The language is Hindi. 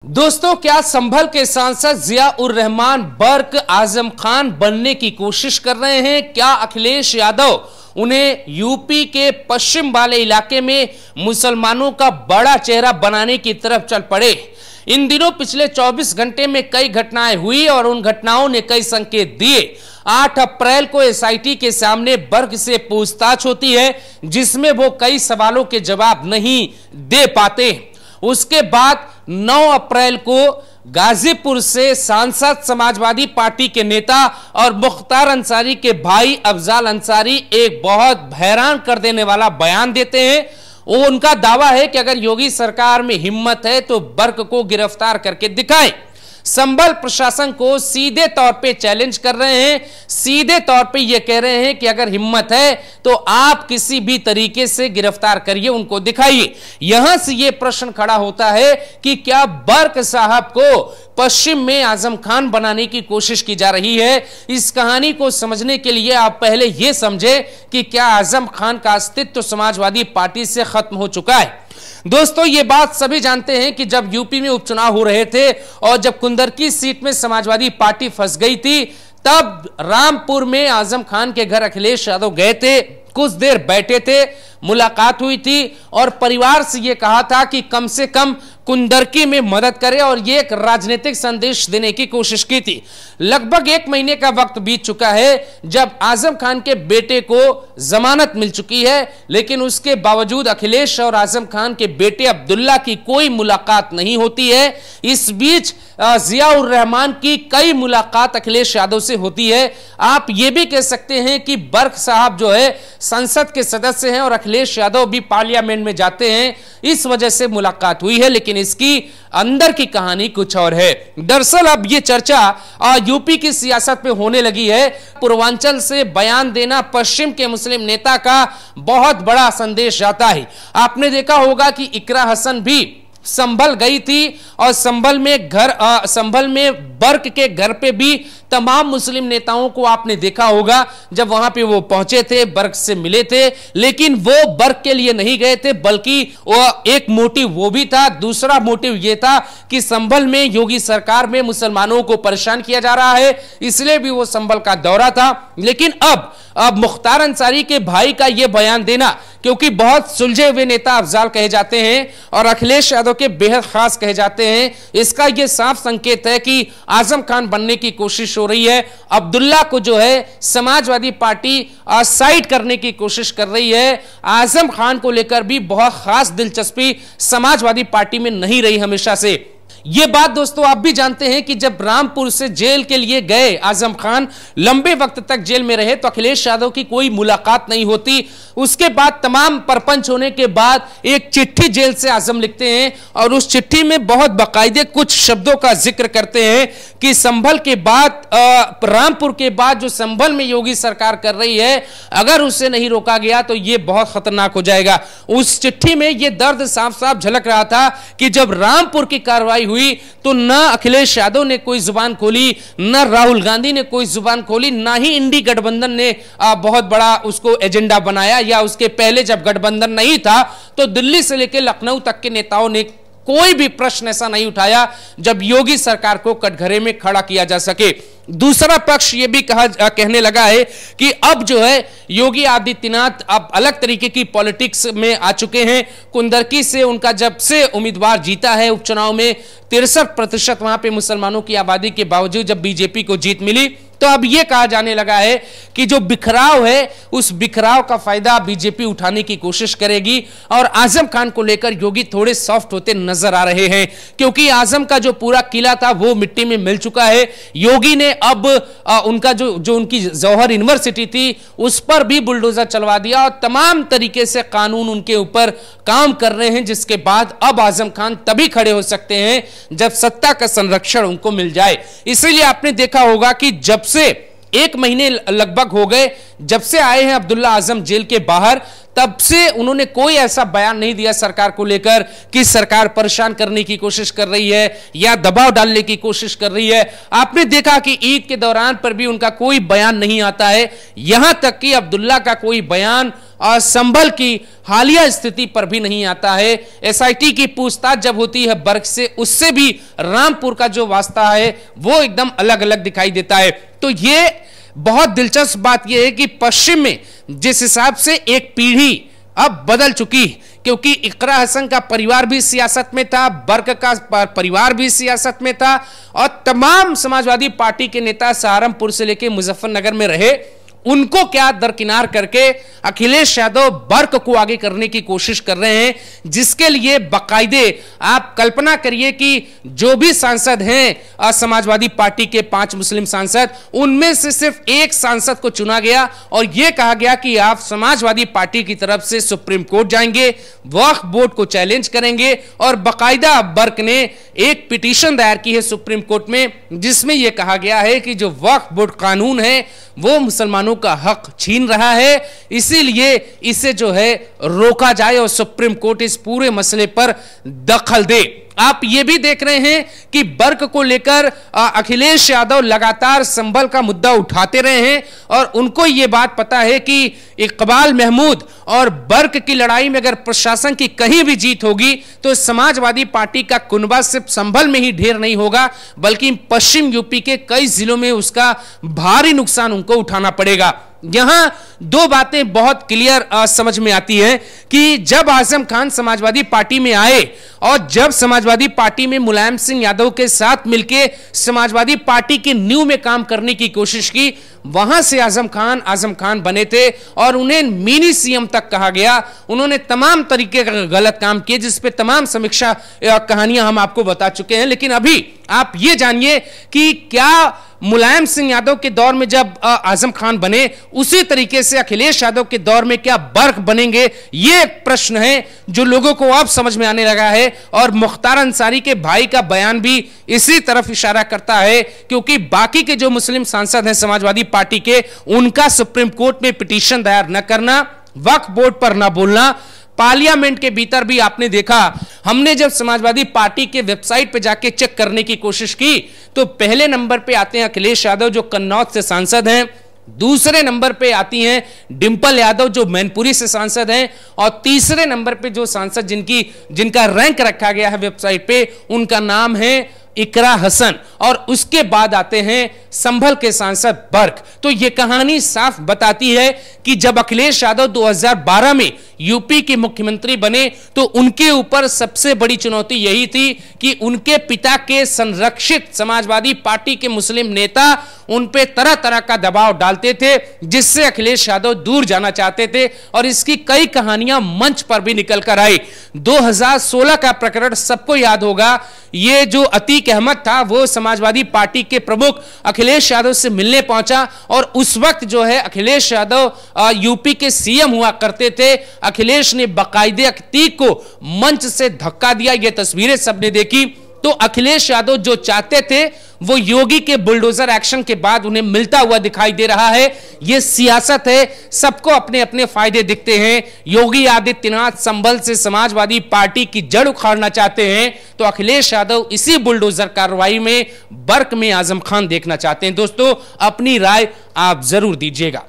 दोस्तों, क्या संभल के सांसद जिया उर रहमान बर्क आजम खान बनने की कोशिश कर रहे हैं? क्या अखिलेश यादव उन्हें यूपी के पश्चिम वाले इलाके में मुसलमानों का बड़ा चेहरा बनाने की तरफ चल पड़े? इन दिनों पिछले 24 घंटे में कई घटनाएं हुई और उन घटनाओं ने कई संकेत दिए। 8 अप्रैल को एसआईटी के सामने बर्क से पूछताछ होती है, जिसमें वो कई सवालों के जवाब नहीं दे पाते। उसके बाद 9 अप्रैल को गाजीपुर से सांसद समाजवादी पार्टी के नेता और मुख्तार अंसारी के भाई अफजाल अंसारी एक बहुत हैरान कर देने वाला बयान देते हैं। वो उनका दावा है कि अगर योगी सरकार में हिम्मत है तो बर्क को गिरफ्तार करके दिखाएं। संभल प्रशासन को सीधे तौर पे चैलेंज कर रहे हैं, सीधे तौर पे ये कह रहे हैं कि अगर हिम्मत है तो आप किसी भी तरीके से गिरफ्तार करिए, उनको दिखाइए। यहां से ये प्रश्न खड़ा होता है कि क्या बर्क साहब को पश्चिम में आजम खान बनाने की कोशिश की जा रही है? इस कहानी को समझने के लिए आप पहले यह समझे कि क्या आजम खान का अस्तित्व समाजवादी पार्टी से खत्म हो चुका है। दोस्तों, ये बात सभी जानते हैं कि जब यूपी में उपचुनाव हो रहे थे और जब कुंदरकी सीट में समाजवादी पार्टी फंस गई थी, तब रामपुर में आजम खान के घर अखिलेश यादव गए थे, कुछ देर बैठे थे, मुलाकात हुई थी और परिवार से यह कहा था कि कम से कम कुंदरकी में मदद करे और ये एक राजनीतिक संदेश देने की कोशिश की थी। लगभग 1 महीने का वक्त बीत चुका है जब आजम खान के बेटे को जमानत मिल चुकी है, लेकिन उसके बावजूद अखिलेश और आजम खान के बेटे अब्दुल्ला की कोई मुलाकात नहीं होती है। इस बीच जिया उर रहमान की कई मुलाकात अखिलेश यादव से होती है। आप ये भी कह सकते हैं कि बर्क साहब जो है संसद के सदस्य हैं और अखिलेश यादव भी पार्लियामेंट में जाते हैं, इस वजह से मुलाकात हुई है, लेकिन इसकी अंदर की कहानी कुछ और है। दरअसल अब ये चर्चा यूपी की सियासत में होने लगी है। पूर्वांचल से बयान देना पश्चिम के मुस्लिम नेता का बहुत बड़ा संदेश जाता है। आपने देखा होगा कि इकरा हसन भी संभल गई थी और संभल में बर्क के घर पे भी तमाम मुस्लिम नेताओं को आपने देखा होगा। जब वहां पे वो पहुंचे थे, बर्क से मिले थे, लेकिन वो बर्क के लिए नहीं गए थे, बल्कि वो एक मोटिव वो भी था। दूसरा मोटिव ये था कि संभल में योगी सरकार में मुसलमानों को परेशान किया जा रहा है, इसलिए भी वो संभल का दौरा था। लेकिन अब मुख्तार अंसारी के भाई का यह बयान देना, क्योंकि बहुत सुलझे हुए नेता अफजाल कहे जाते हैं और अखिलेश यादव के बेहद खास कहे जाते हैं, इसका यह साफ संकेत है कि आजम खान बनने की कोशिश हो रही है। अब्दुल्ला को जो है समाजवादी पार्टी साइड करने की कोशिश कर रही है। आजम खान को लेकर भी बहुत खास दिलचस्पी समाजवादी पार्टी में नहीं रही हमेशा से। यह बात दोस्तों आप भी जानते हैं कि जब रामपुर से जेल के लिए गए आजम खान, लंबे वक्त तक जेल में रहे, तो अखिलेश यादव की कोई मुलाकात नहीं होती। उसके बाद तमाम परपंच होने के बाद एक चिट्ठी जेल से आजम लिखते हैं और उस चिट्ठी में बहुत बाकायदे कुछ शब्दों का जिक्र करते हैं कि संभल के बाद रामपुर के बाद जो संभल में योगी सरकार कर रही है, अगर उसे नहीं रोका गया तो यह बहुत खतरनाक हो जाएगा। उस चिट्ठी में यह दर्द साफ साफ झलक रहा था कि जब रामपुर की कार्रवाई हुई तो ना अखिलेश यादव ने कोई जुबान खोली, ना राहुल गांधी ने कोई जुबान खोली, ना ही इंडी गठबंधन ने बहुत बड़ा उसको एजेंडा बनाया, या उसके पहले जब गठबंधन नहीं था तो दिल्ली से लेकर लखनऊ तक के नेताओं ने कोई भी प्रश्न ऐसा नहीं उठाया जब योगी सरकार को कटघरे में खड़ा किया जा सके। दूसरा पक्ष यह भी कहने लगा है कि अब जो है योगी आदित्यनाथ अब अलग तरीके की पॉलिटिक्स में आ चुके हैं। कुंदरकी से उनका जब से उम्मीदवार जीता है उपचुनाव में 63% वहां पे मुसलमानों की आबादी के बावजूद जब बीजेपी को जीत मिली, तो अब यह कहा जाने लगा है कि जो बिखराव है उस बिखराव का फायदा बीजेपी उठाने की कोशिश करेगी और आजम खान को लेकर योगी थोड़े सॉफ्ट होते नजर आ रहे हैं, क्योंकि आजम का जो पूरा किला था वो मिट्टी में मिल चुका है। योगी ने अब उनका जो उनकी जौहर यूनिवर्सिटी थी उस पर भी बुलडोजर चलवा दिया और तमाम तरीके से कानून उनके ऊपर काम कर रहे हैं, जिसके बाद अब आजम खान तभी खड़े हो सकते हैं जब सत्ता का संरक्षण उनको मिल जाए। इसीलिए आपने देखा होगा कि जब से 1 महीने लगभग हो गए जब से आए हैं अब्दुल्ला आजम जेल के बाहर, तब से उन्होंने कोई ऐसा बयान नहीं दिया सरकार को लेकर कि सरकार परेशान करने की कोशिश कर रही है या दबाव डालने की कोशिश कर रही है। आपने देखा कि ईद के दौरान पर भी उनका कोई बयान नहीं आता है, यहां तक कि अब्दुल्ला का कोई बयान संभल की हालिया स्थिति पर भी नहीं आता है। एसआईटी की पूछताछ जब होती है बर्क से, उससे भी रामपुर का जो वास्ता है वो एकदम अलग अलग दिखाई देता है। तो ये बहुत दिलचस्प बात यह है कि पश्चिम में जिस हिसाब से एक पीढ़ी अब बदल चुकी, क्योंकि इकरा हसन का परिवार भी सियासत में था, बर्क का परिवार भी सियासत में था, और तमाम समाजवादी पार्टी के नेता सहारनपुर से लेकर मुजफ्फरनगर में रहे, उनको क्या दरकिनार करके अखिलेश यादव बर्क को आगे करने की कोशिश कर रहे हैं, जिसके लिए बाकायदे आप कल्पना करिए कि जो भी सांसद हैं समाजवादी पार्टी के 5 मुस्लिम सांसद, उनमें से सिर्फ एक सांसद को चुना गया और यह कहा गया कि आप समाजवादी पार्टी की तरफ से सुप्रीम कोर्ट जाएंगे, वक्फ बोर्ड को चैलेंज करेंगे, और बाकायदा बर्क ने एक पिटीशन दायर की है सुप्रीम कोर्ट में, जिसमें यह कहा गया है कि जो वक्फ बोर्ड कानून है वो मुसलमानों का हक छीन रहा है, इसीलिए इसे जो है रोका जाए और सुप्रीम कोर्ट इस पूरे मसले पर दखल दे। आप ये भी देख रहे हैं कि बर्क को लेकर अखिलेश यादव लगातार संभल का मुद्दा उठाते रहे हैं, और उनको ये बात पता है कि इकबाल महमूद और बर्क की लड़ाई में अगर प्रशासन की कहीं भी जीत होगी तो समाजवादी पार्टी का कुनबा सिर्फ संभल में ही ढेर नहीं होगा, बल्कि पश्चिम यूपी के कई जिलों में उसका भारी नुकसान उनको उठाना पड़ेगा। यहां 2 बातें बहुत क्लियर समझ में आती है कि जब आजम खान समाजवादी पार्टी में आए और जब समाजवादी पार्टी में मुलायम सिंह यादव के साथ मिलकर समाजवादी पार्टी की नींव में काम करने की कोशिश की, वहां से आजम खान बने थे और उन्हें मिनी सीएम तक कहा गया। उन्होंने तमाम तरीके का गलत काम किए, जिस पे तमाम समीक्षा कहानियां हम आपको बता चुके हैं। लेकिन अभी आप ये जानिए कि क्या मुलायम सिंह यादव के दौर में जब आजम खान बने, उसी तरीके से अखिलेश यादव के दौर में क्या बर्क बनेंगे? ये एक प्रश्न है जो लोगों को अब समझ में आने लगा है, और मुख्तार अंसारी के भाई का बयान भी इसी तरफ इशारा करता है, क्योंकि बाकी के जो मुस्लिम सांसद हैं समाजवादी पार्टी के, उनका सुप्रीम कोर्ट में पिटीशन दायर न करना, वक्फ बोर्ड पर न बोलना, पार्लियामेंट के भीतर भी आपने देखा, हमने जब समाजवादी पार्टी के वेबसाइट पे जाके चेक करने की कोशिश की तो पहले नंबर पे आते हैं अखिलेश यादव जो कन्नौज से सांसद हैं, दूसरे नंबर पे आती हैं डिंपल यादव जो मैनपुरी से सांसद हैं, और तीसरे नंबर पे जो सांसद जिनका रैंक रखा गया है वेबसाइट पे, उनका नाम है इकरा हसन, और उसके बाद आते हैं संभल के सांसद बर्क। तो यह कहानी साफ बताती है कि जब अखिलेश यादव 2012 में यूपी के मुख्यमंत्री बने तो उनके ऊपर सबसे बड़ी चुनौती यही थी कि उनके पिता के संरक्षित समाजवादी पार्टी के मुस्लिम नेता उन पे तरह तरह का दबाव डालते थे, जिससे अखिलेश यादव दूर जाना चाहते थे, और इसकी कई कहानियां मंच पर भी निकल कर आई। 2016 का प्रकरण सबको याद होगा, ये जो अतीक अहमद था वो समाजवादी पार्टी के प्रमुख अखिलेश यादव से मिलने पहुंचा, और उस वक्त जो है अखिलेश यादव यूपी के सीएम हुआ करते थे। अखिलेश ने बाकायदे अतीक को मंच से धक्का दिया, ये तस्वीरें सबने देखी। तो अखिलेश यादव जो चाहते थे वो योगी के बुलडोजर एक्शन के बाद उन्हें मिलता हुआ दिखाई दे रहा है। यह सियासत है, सबको अपने अपने फायदे दिखते हैं। योगी आदित्यनाथ संभल से समाजवादी पार्टी की जड़ उखाड़ना चाहते हैं, तो अखिलेश यादव इसी बुलडोजर कार्रवाई में बर्क में आजम खान देखना चाहते हैं। दोस्तों, अपनी राय आप जरूर दीजिएगा।